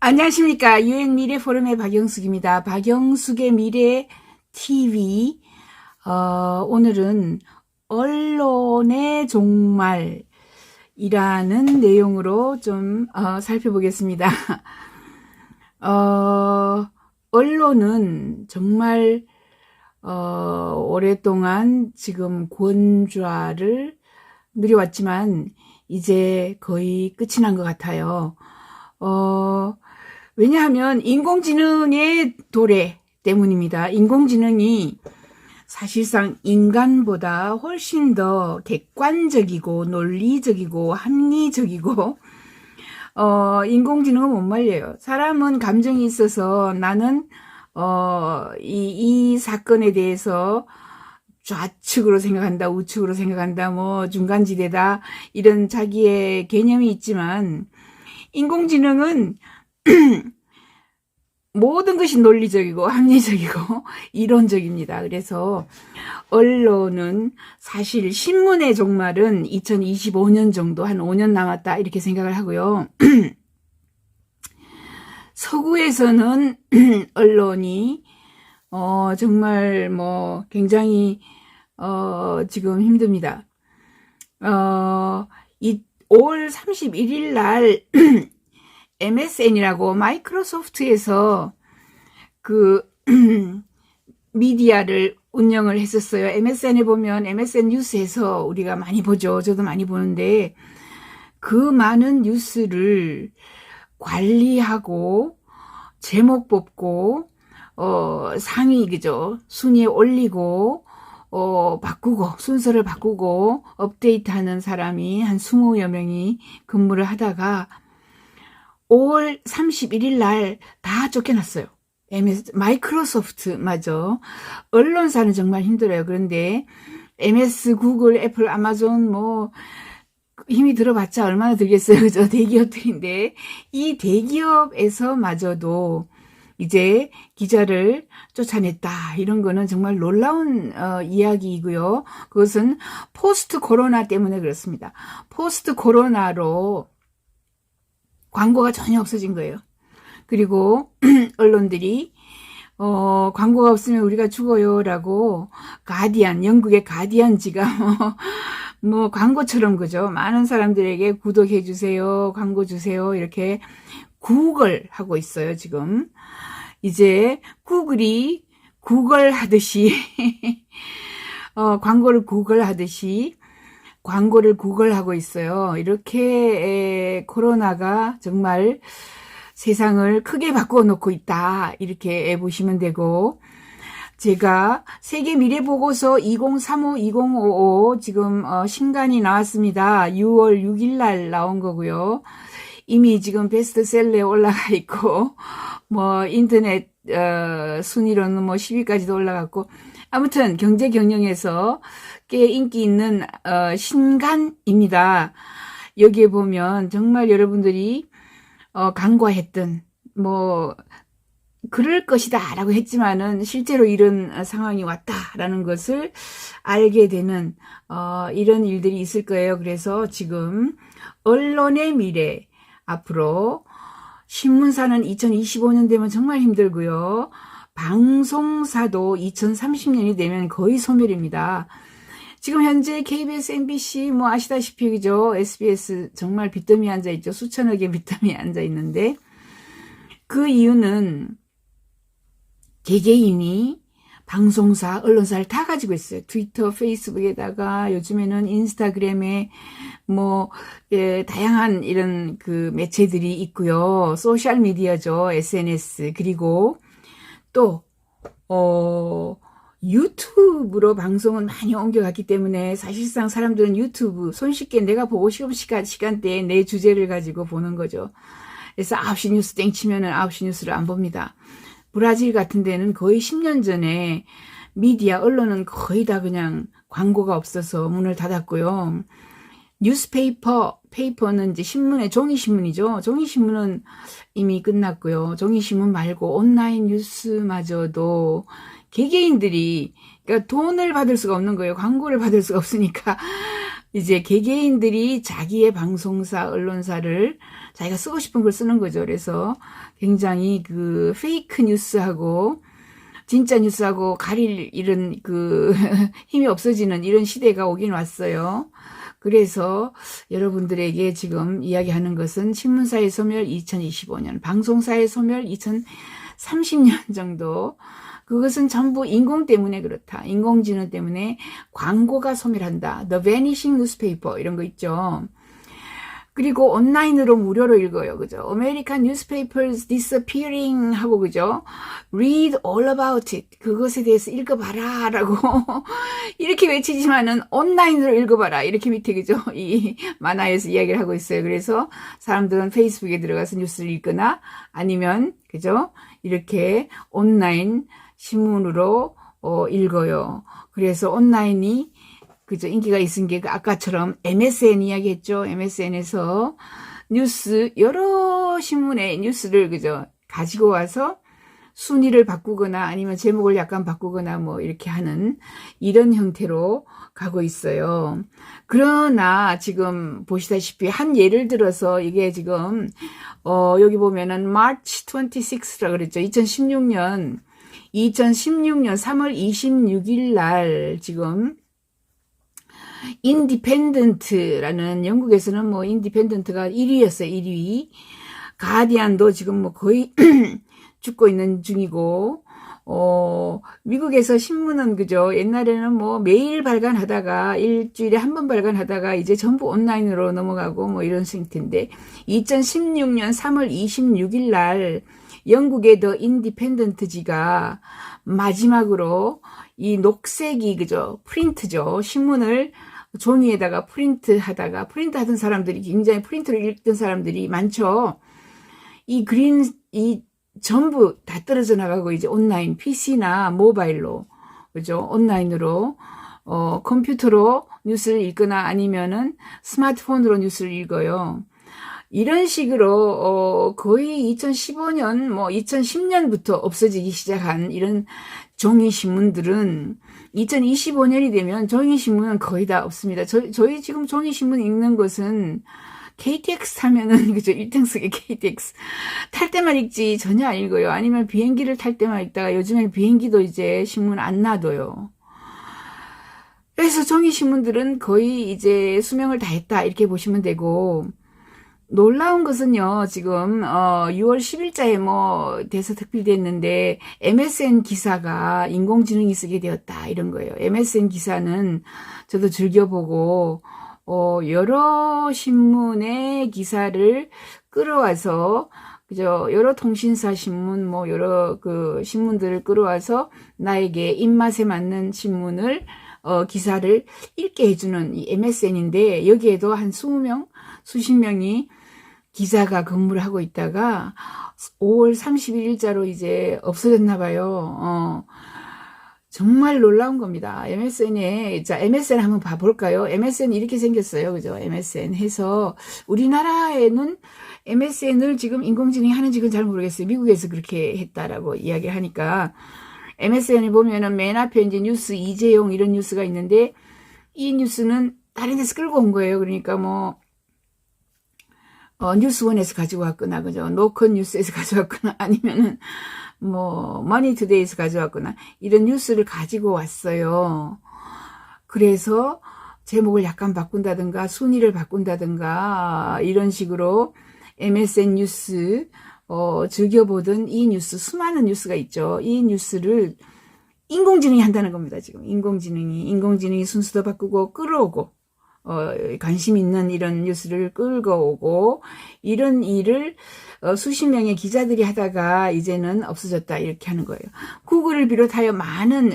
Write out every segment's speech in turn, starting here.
안녕하십니까. 유엔 미래 포럼의 박영숙입니다. 박영숙의 미래 TV. 오늘은 언론의 종말이라는 내용으로 좀 살펴보겠습니다. 언론은 정말 오랫동안 지금 권좌를 누려왔지만 이제 거의 끝이 난 것 같아요. 왜냐하면 인공지능의 도래 때문입니다. 인공지능이 사실상 인간보다 훨씬 더 객관적이고 논리적이고 합리적이고 인공지능은 못 말려요. 사람은 감정이 있어서 나는 이 사건에 대해서 좌측으로 생각한다, 우측으로 생각한다, 뭐 중간지대다 이런 자기의 개념이 있지만 인공지능은 모든 것이 논리적이고 합리적이고 이론적입니다. 그래서 언론은 사실 신문의 종말은 2025년 정도 한 5년 남았다 이렇게 생각을 하고요. 서구에서는 언론이 정말 뭐 굉장히 지금 힘듭니다. 5월 31일 날 MSN이라고 마이크로소프트에서 그 미디어를 운영을 했었어요. MSN에 보면 MSN 뉴스에서 우리가 많이 보죠. 저도 많이 보는데 그 많은 뉴스를 관리하고 제목 뽑고 상위 그죠 순위에 올리고 바꾸고 순서를 바꾸고 업데이트하는 사람이 한 20여 명이 근무를 하다가 5월 31일 날 다 쫓겨났어요. 마이크로소프트 맞아. 언론사는 정말 힘들어요. 그런데 MS, 구글, 애플, 아마존 뭐 힘이 들어봤자 얼마나 들겠어요. 그죠? 대기업들인데 이 대기업에서마저도 이제 기자를 쫓아냈다. 이런 거는 정말 놀라운 이야기이고요. 그것은 포스트 코로나 때문에 그렇습니다. 포스트 코로나로 광고가 전혀 없어진 거예요. 그리고 언론들이 광고가 없으면 우리가 죽어요 라고 가디언, 영국의 가디언지가 뭐 광고처럼 그죠. 많은 사람들에게 구독해 주세요, 광고 주세요 이렇게 구걸 하고 있어요. 지금 이제 구글이 구걸 하듯이 광고를 구걸 하듯이 광고를 구걸하고 있어요. 이렇게 코로나가 정말 세상을 크게 바꾸어 놓고 있다. 이렇게 보시면 되고 제가 세계 미래 보고서 2035-2055 지금 신간이 나왔습니다. 6월 6일 날 나온 거고요. 이미 지금 베스트셀러에 올라가 있고 뭐 인터넷 순위로는 뭐 10위까지도 올라갔고 아무튼 경제 경영에서 꽤 인기 있는 신간입니다. 여기에 보면 정말 여러분들이 간과했던 뭐 그럴 것이다 라고 했지만은 실제로 이런 상황이 왔다라는 것을 알게 되는 이런 일들이 있을 거예요. 그래서 지금 언론의 미래 앞으로 신문사는 2025년 되면 정말 힘들고요. 방송사도 2030년이 되면 거의 소멸입니다. 지금 현재 KBS, MBC 뭐 아시다시피 그죠? SBS 정말 빚더미에 앉아 있죠. 수천억의 빚더미에 앉아 있는데 그 이유는 개개인이 방송사, 언론사를 다 가지고 있어요. 트위터, 페이스북에다가 요즘에는 인스타그램에 뭐 다양한 이런 그 매체들이 있고요. 소셜 미디어죠. SNS. 그리고 또 유튜브로 방송은 많이 옮겨갔기 때문에 사실상 사람들은 유튜브 손쉽게 내가 보고 싶은 시간대에 내 주제를 가지고 보는 거죠. 그래서 9시 뉴스 땡 치면은 9시 뉴스를 안 봅니다. 브라질 같은 데는 거의 10년 전에 미디어, 언론은 거의 다 그냥 광고가 없어서 문을 닫았고요. 페이퍼는 이제 신문의 종이신문이죠. 종이신문은 이미 끝났고요. 종이신문 말고 온라인 뉴스마저도 개개인들이 그러니까 돈을 받을 수가 없는 거예요. 광고를 받을 수가 없으니까 이제 개개인들이 자기의 방송사, 언론사를 자기가 쓰고 싶은 걸 쓰는 거죠. 그래서 굉장히 그 페이크 뉴스하고 진짜 뉴스하고 가릴 이런 그 힘이 없어지는 이런 시대가 오긴 왔어요. 그래서 여러분들에게 지금 이야기하는 것은 신문사의 소멸 2025년, 방송사의 소멸 2030년 정도. 그것은 전부 인공 때문에 그렇다. 인공지능 때문에 광고가 소멸한다. The Vanishing Newspaper 이런 거 있죠. 그리고 온라인으로 무료로 읽어요. 그죠? American newspapers disappearing 하고, 그죠? Read all about it. 그것에 대해서 읽어봐라. 라고. 이렇게 외치지만은 온라인으로 읽어봐라. 이렇게 밑에, 그죠? 이 만화에서 이야기를 하고 있어요. 그래서 사람들은 페이스북에 들어가서 뉴스를 읽거나 아니면, 그죠? 이렇게 온라인 신문으로 읽어요. 그래서 온라인이 그죠? 인기가 있은 게 아까처럼 MSN 이야기했죠. MSN에서 뉴스, 여러 신문의 뉴스를 그죠? 가지고 와서 순위를 바꾸거나 아니면 제목을 약간 바꾸거나 뭐 이렇게 하는 이런 형태로 가고 있어요. 그러나 지금 보시다시피 한 예를 들어서 이게 지금 여기 보면은 March 26라 그랬죠. 2016년 3월 26일 날 지금 인디펜던트라는 영국에서는 뭐 인디펜던트가 1위였어요. 1위. 가디안도 지금 뭐 거의 죽고 있는 중이고 미국에서 신문은 그죠. 옛날에는 뭐 매일 발간하다가 일주일에 한 번 발간하다가 이제 전부 온라인으로 넘어가고 뭐 이런 상태인데 2016년 3월 26일 날 영국의 더 인디펜던트지가 마지막으로 이 녹색이 그죠. 프린트죠. 신문을 종이에다가 프린트하던 사람들이 굉장히 프린트를 읽던 사람들이 많죠. 이 전부 다 떨어져 나가고 이제 온라인 PC나 모바일로 그죠? 온라인으로 컴퓨터로 뉴스를 읽거나 아니면은 스마트폰으로 뉴스를 읽어요. 이런 식으로 거의 2015년 뭐 2010년부터 없어지기 시작한 이런 종이 신문들은 2025년이 되면 종이 신문은 거의 다 없습니다. 저희 지금 종이 신문 읽는 것은 KTX 타면은 그죠? 1등석에 KTX 탈 때만 읽지 전혀 안 읽어요. 아니면 비행기를 탈 때만 읽다가 요즘에는 비행기도 이제 신문 안 놔둬요. 그래서 종이 신문들은 거의 이제 수명을 다했다 이렇게 보시면 되고 놀라운 것은요, 지금, 6월 10일자에 뭐, 대서특필됐는데, MSN 기사가 인공지능이 쓰게 되었다, 이런 거예요. MSN 기사는 저도 즐겨보고, 여러 신문의 기사를 끌어와서, 그죠, 여러 통신사 신문, 뭐, 여러 그 신문들을 끌어와서 나에게 입맛에 맞는 신문을, 기사를 읽게 해주는 이 MSN인데, 여기에도 한 20명, 수십 명이 기자가 근무를 하고 있다가 5월 31일자로 이제 없어졌나 봐요. 정말 놀라운 겁니다. MSN 한번 봐볼까요? MSN 이렇게 생겼어요. 그죠? MSN 해서 우리나라에는 MSN을 지금 인공지능이 하는지 그건 잘 모르겠어요. 미국에서 그렇게 했다라고 이야기를 하니까 MSN을 보면은 맨 앞에 이제 뉴스 이재용 이런 뉴스가 있는데 이 뉴스는 다른 데서 끌고 온 거예요. 그러니까 뭐 뉴스원에서 가지고 왔거나, 그죠? 노컷 뉴스에서 가져왔거나, 아니면은, 뭐, 머니투데이에서 가져왔거나, 이런 뉴스를 가지고 왔어요. 그래서, 제목을 약간 바꾼다든가, 순위를 바꾼다든가, 이런 식으로, MSN 뉴스, 즐겨보던 이 뉴스, 수많은 뉴스가 있죠. 이 뉴스를 인공지능이 한다는 겁니다, 지금. 인공지능이 순서도 바꾸고, 끌어오고, 관심 있는 이런 뉴스를 끌고 오고 이런 일을 수십 명의 기자들이 하다가 이제는 없어졌다 이렇게 하는 거예요. 구글을 비롯하여 많은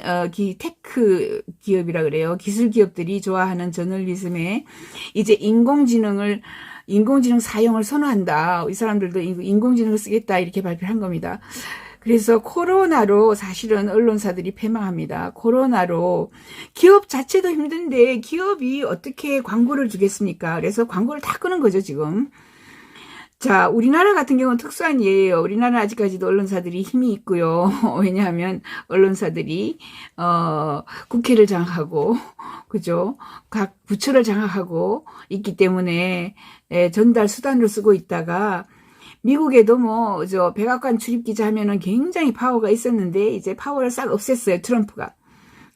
테크 기업이라 그래요. 기술 기업들이 좋아하는 저널리즘에 이제 인공지능 사용을 선호한다. 이 사람들도 인공지능을 쓰겠다 이렇게 발표한 겁니다. 그래서 코로나로 사실은 언론사들이 패망합니다. 코로나로 기업 자체도 힘든데 기업이 어떻게 광고를 주겠습니까? 그래서 광고를 다 끄는 거죠, 지금. 자, 우리나라 같은 경우는 특수한 예예요. 우리나라는 아직까지도 언론사들이 힘이 있고요. 왜냐하면 언론사들이 국회를 장악하고 그죠? 각 부처를 장악하고 있기 때문에 전달 수단으로 쓰고 있다가 미국에도 뭐 저 백악관 출입 기자 하면은 굉장히 파워가 있었는데 이제 파워를 싹 없앴어요. 트럼프가.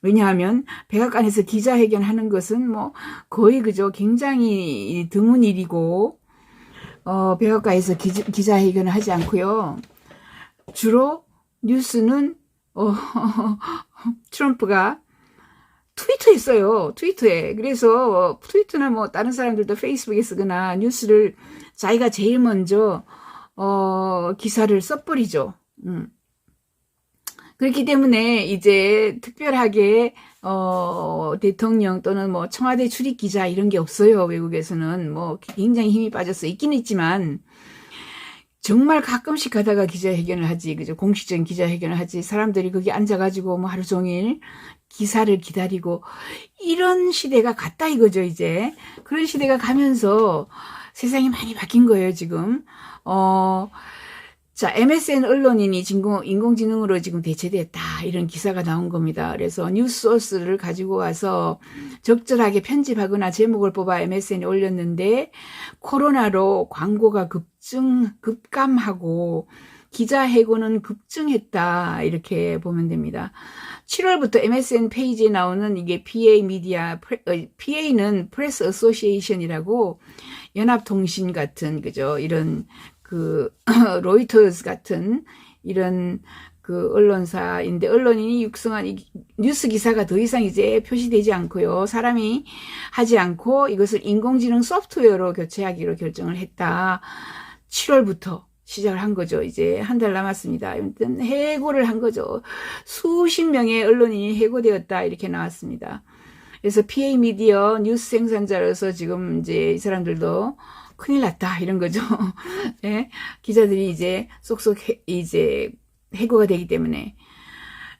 왜냐하면 백악관에서 기자회견 하는 것은 뭐 거의 그죠? 굉장히 드문 일이고 백악관에서 기자회견을 하지 않고요. 주로 뉴스는 트럼프가 트위터에 써요. 트위터에. 그래서 트위터나 뭐 다른 사람들도 페이스북에 쓰거나 뉴스를 자기가 제일 먼저 기사를 써버리죠. 그렇기 때문에 이제 특별하게 대통령 또는 뭐 청와대 출입 기자 이런 게 없어요. 외국에서는 뭐 굉장히 힘이 빠져서 있긴 있지만 정말 가끔씩 가다가 기자회견을 하지, 그죠? 공식적인 기자회견을 하지. 사람들이 거기 앉아가지고 뭐 하루 종일 기사를 기다리고 이런 시대가 갔다 이거죠. 이제 그런 시대가 가면서 세상이 많이 바뀐 거예요. 지금 자, MSN 언론인이 인공지능으로 지금 대체됐다. 이런 기사가 나온 겁니다. 그래서 뉴스 소스를 가지고 와서 적절하게 편집하거나 제목을 뽑아 MSN에 올렸는데 코로나로 광고가 급감하고 기자 해고는 급증했다. 이렇게 보면 됩니다. 7월부터 MSN 페이지에 나오는 이게 PA 미디어, PA는 프레스 어소시에이션이라고 연합통신 같은, 그죠? 이런 로이터스 같은 이런 언론사인데 언론인이 육성한 이 뉴스 기사가 더 이상 이제 표시되지 않고요. 사람이 하지 않고 이것을 인공지능 소프트웨어로 교체하기로 결정을 했다. 7월부터 시작을 한 거죠. 이제 한 달 남았습니다. 아무튼 해고를 한 거죠. 수십 명의 언론인이 해고되었다. 이렇게 나왔습니다. 그래서 PA 미디어 뉴스 생산자로서 지금 이제 이 사람들도 큰일 났다 이런 거죠. 네? 기자들이 이제 쏙쏙 이제 해고가 되기 때문에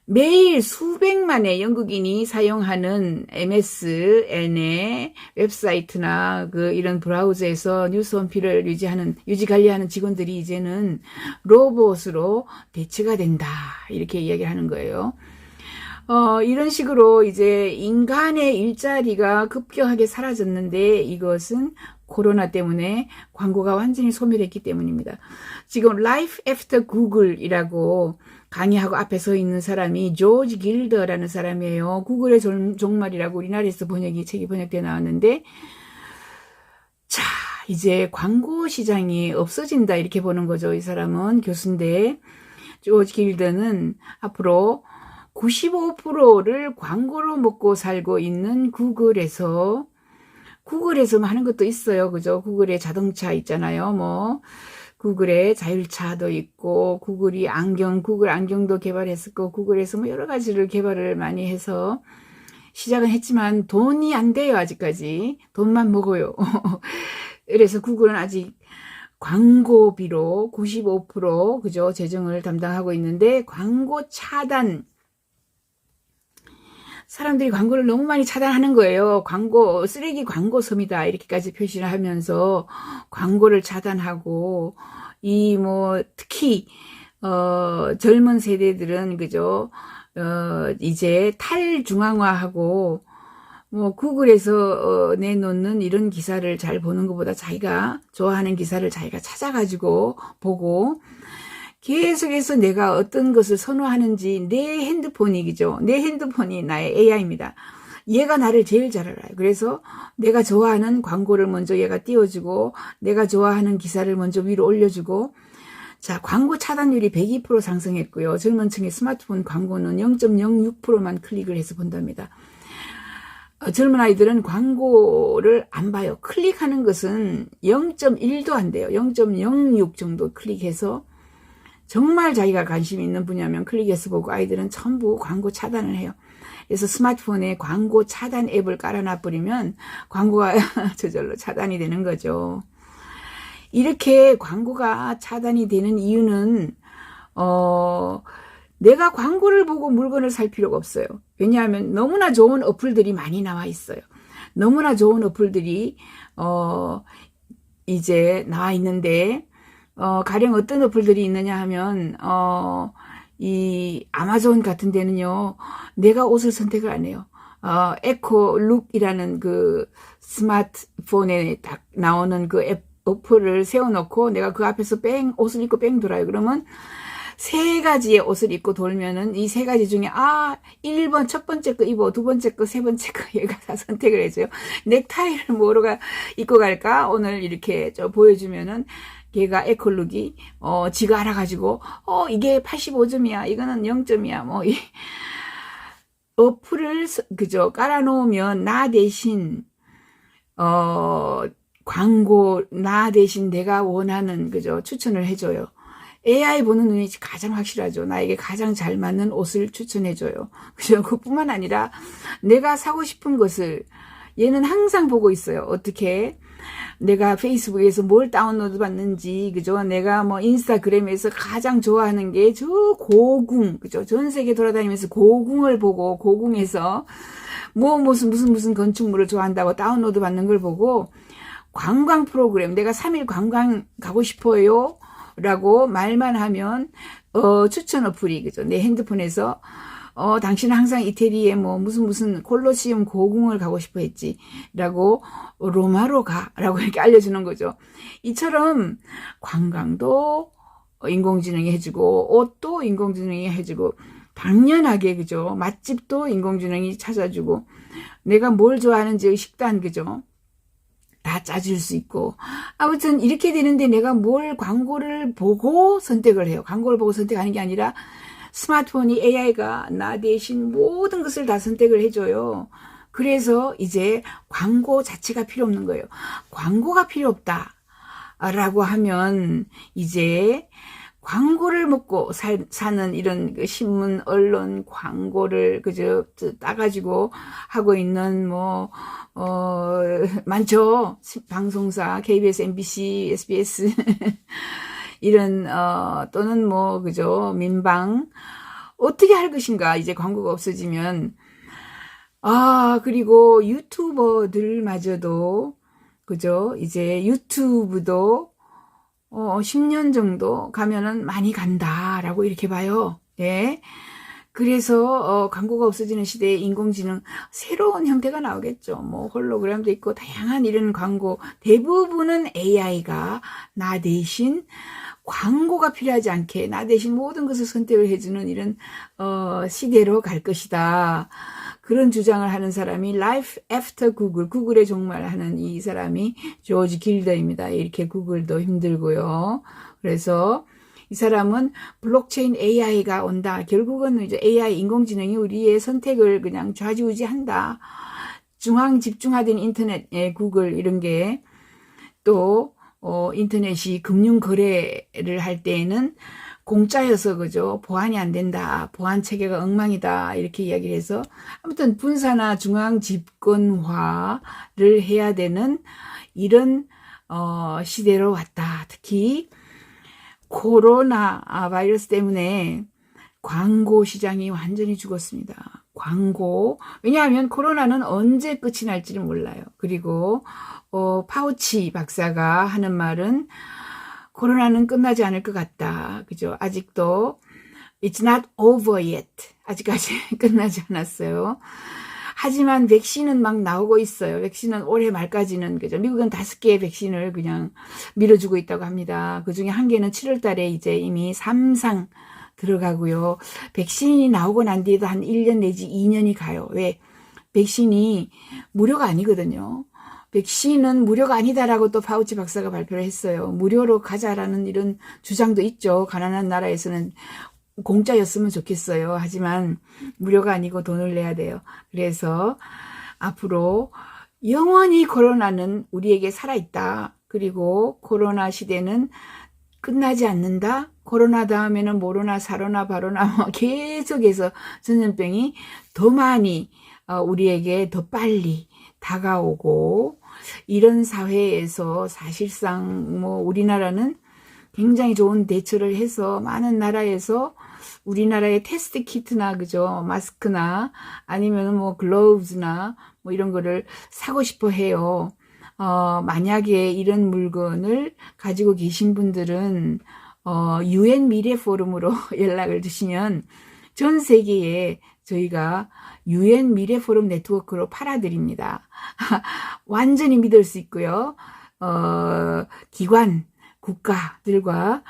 매일 수백만의 영국인이 사용하는 MSN의 웹사이트나 이런 브라우저에서 뉴스 홈피를 유지 관리하는 직원들이 이제는 로봇으로 대체가 된다 이렇게 이야기를 하는 거예요. 이런 식으로 이제 인간의 일자리가 급격하게 사라졌는데 이것은 코로나 때문에 광고가 완전히 소멸했기 때문입니다. 지금 Life After Google이라고 강의하고 앞에 서 있는 사람이 조지 길더라는 사람이에요. 구글의 종말이라고 우리나라에서 책이 번역되어 나왔는데 자 이제 광고 시장이 없어진다 이렇게 보는 거죠. 이 사람은 교수인데 조지 길더는 앞으로 95%를 광고로 먹고 살고 있는 구글에서 하는 것도 있어요. 그죠? 구글의 자동차 있잖아요. 뭐, 구글의 자율차도 있고, 구글 안경도 개발했었고, 구글에서 뭐 여러 가지를 개발을 많이 해서 시작은 했지만 돈이 안 돼요. 아직까지. 돈만 먹어요. 그래서 구글은 아직 광고비로 95% 그죠? 재정을 담당하고 있는데, 광고 차단, 사람들이 광고를 너무 많이 차단하는 거예요. 쓰레기 광고섬이다. 이렇게까지 표시를 하면서 광고를 차단하고, 특히, 젊은 세대들은, 그죠, 이제 탈중앙화하고, 구글에서, 내놓는 이런 기사를 잘 보는 것보다 자기가 좋아하는 기사를 자기가 찾아가지고 보고, 계속해서 내가 어떤 것을 선호하는지 내 핸드폰이죠. 내 핸드폰이 나의 AI입니다. 얘가 나를 제일 잘 알아요. 그래서 내가 좋아하는 광고를 먼저 얘가 띄워주고 내가 좋아하는 기사를 먼저 위로 올려주고 자 광고 차단율이 102% 상승했고요. 젊은 층의 스마트폰 광고는 0.06%만 클릭을 해서 본답니다. 젊은 아이들은 광고를 안 봐요. 클릭하는 것은 0.1도 안 돼요. 0.06 정도 클릭해서 정말 자기가 관심 있는 분야면 클릭해서 보고 아이들은 전부 광고 차단을 해요. 그래서 스마트폰에 광고 차단 앱을 깔아놔버리면 광고가 저절로 차단이 되는 거죠. 이렇게 광고가 차단이 되는 이유는 내가 광고를 보고 물건을 살 필요가 없어요. 왜냐하면 너무나 좋은 어플들이 많이 나와 있어요. 너무나 좋은 어플들이 이제 나와 있는데 가령 어떤 어플들이 있느냐 하면, 이 아마존 같은 데는요, 내가 옷을 선택을 안 해요. 에코룩이라는 그 스마트폰에 딱 나오는 그 어플을 세워놓고 내가 그 앞에서 옷을 입고 돌아요. 그러면 세 가지의 옷을 입고 돌면은 이 세 가지 중에 1번 첫 번째 거 입어, 두 번째 거, 세 번째 거 얘가 다 선택을 해줘요. 넥타이를 뭐로 입고 갈까? 오늘 이렇게 보여주면은 걔가 에콜룩이 지가 알아가지고 이게 85점이야, 이거는 0점이야, 뭐 이 어플을 그죠 깔아놓으면 나 대신 광고, 나 대신 내가 원하는 그죠 추천을 해줘요. AI 보는 눈이 가장 확실하죠. 나에게 가장 잘 맞는 옷을 추천해줘요. 그죠? 그뿐만 아니라 내가 사고 싶은 것을 얘는 항상 보고 있어요. 어떻게 내가 페이스북에서 뭘 다운로드 받는지, 그죠? 내가 뭐 인스타그램에서 가장 좋아하는 게 저 고궁, 그죠? 전 세계 돌아다니면서 고궁을 보고, 고궁에서 뭐 무슨 건축물을 좋아한다고 다운로드 받는 걸 보고, 관광 프로그램, 내가 3일 관광 가고 싶어요 라고 말만 하면 추천 어플이, 그죠? 내 핸드폰에서 당신은 항상 이태리에 뭐 무슨 콜로시움 고궁을 가고 싶어 했지 라고 로마로 가 라고 이렇게 알려주는 거죠. 이처럼 관광도 인공지능이 해주고 옷도 인공지능이 해주고 당연하게 그죠, 맛집도 인공지능이 찾아주고 내가 뭘 좋아하는지 식단, 그죠, 다 짜줄 수 있고, 아무튼 이렇게 되는데 내가 뭘 광고를 보고 선택을 해요. 광고를 보고 선택하는 게 아니라 스마트폰이, AI가 나 대신 모든 것을 다 선택을 해줘요. 그래서 이제 광고 자체가 필요 없는 거예요. 광고가 필요 없다 라고 하면 이제 광고를 먹고 사는 이런 그 신문, 언론 광고를 그저 따가지고 하고 있는 많죠. 방송사, KBS, MBC, SBS 이런 또는 그죠, 민방. 어떻게 할 것인가 이제 광고가 없어지면. 그리고 유튜버들마저도 그죠, 이제 유튜브도 10년 정도 가면은 많이 간다라고 이렇게 봐요. 예. 그래서 광고가 없어지는 시대에 인공지능 새로운 형태가 나오겠죠. 뭐 홀로그램도 있고 다양한 이런 광고, 대부분은 AI가 나 대신 광고가 필요하지 않게 나 대신 모든 것을 선택을 해주는 이런 시대로 갈 것이다. 그런 주장을 하는 사람이 Life After Google, 구글의 종말 하는 이 사람이 조지 길더입니다. 이렇게 구글도 힘들고요. 그래서 이 사람은 블록체인 AI가 온다. 결국은 이제 AI, 인공지능이 우리의 선택을 그냥 좌지우지한다. 중앙 집중화된 인터넷, 구글 이런 게 또 인터넷이 금융 거래를 할 때에는 공짜여서 그죠, 보안이 안 된다, 보안 체계가 엉망이다 이렇게 이야기를 해서 아무튼 분사나 중앙 집권화를 해야 되는 이런 시대로 왔다. 특히 코로나 바이러스 때문에 광고 시장이 완전히 죽었습니다. 광고, 왜냐하면 코로나는 언제 끝이 날지를 몰라요. 그리고 파우치 박사가 하는 말은 코로나는 끝나지 않을 것 같다. 그죠? 아직도 it's not over yet. 아직까지 끝나지 않았어요. 하지만 백신은 막 나오고 있어요. 백신은 올해 말까지는, 그죠? 미국은 5개의 백신을 그냥 밀어주고 있다고 합니다. 그 중에 1개는 7월 달에 이제 이미 3상 들어가고요. 백신이 나오고 난 뒤에도 한 1년 내지 2년이 가요. 왜? 백신이 무료가 아니거든요. 백신은 무료가 아니다라고 또 파우치 박사가 발표를 했어요. 무료로 가자라는 이런 주장도 있죠. 가난한 나라에서는 공짜였으면 좋겠어요. 하지만 무료가 아니고 돈을 내야 돼요. 그래서 앞으로 영원히 코로나는 우리에게 살아있다. 그리고 코로나 시대는 끝나지 않는다. 코로나 다음에는 모로나, 사로나, 바로나 계속해서 전염병이 더 많이 우리에게 더 빨리 다가오고, 이런 사회에서 사실상 우리나라는 굉장히 좋은 대처를 해서 많은 나라에서 우리나라의 테스트 키트나 그죠, 마스크나 아니면 글로브즈나 이런 거를 사고 싶어 해요. 만약에 이런 물건을 가지고 계신 분들은 UN 미래 포럼으로 연락을 주시면 전 세계에 저희가 UN 미래 포럼 네트워크로 팔아드립니다. 완전히 믿을 수 있고요. 기관, 국가들과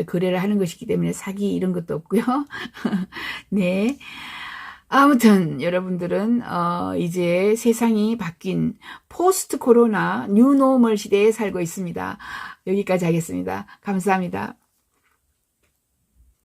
거래를 하는 것이기 때문에 사기 이런 것도 없고요. 네. 아무튼 여러분들은 이제 세상이 바뀐 포스트 코로나 뉴노멀 시대에 살고 있습니다. 여기까지 하겠습니다. 감사합니다.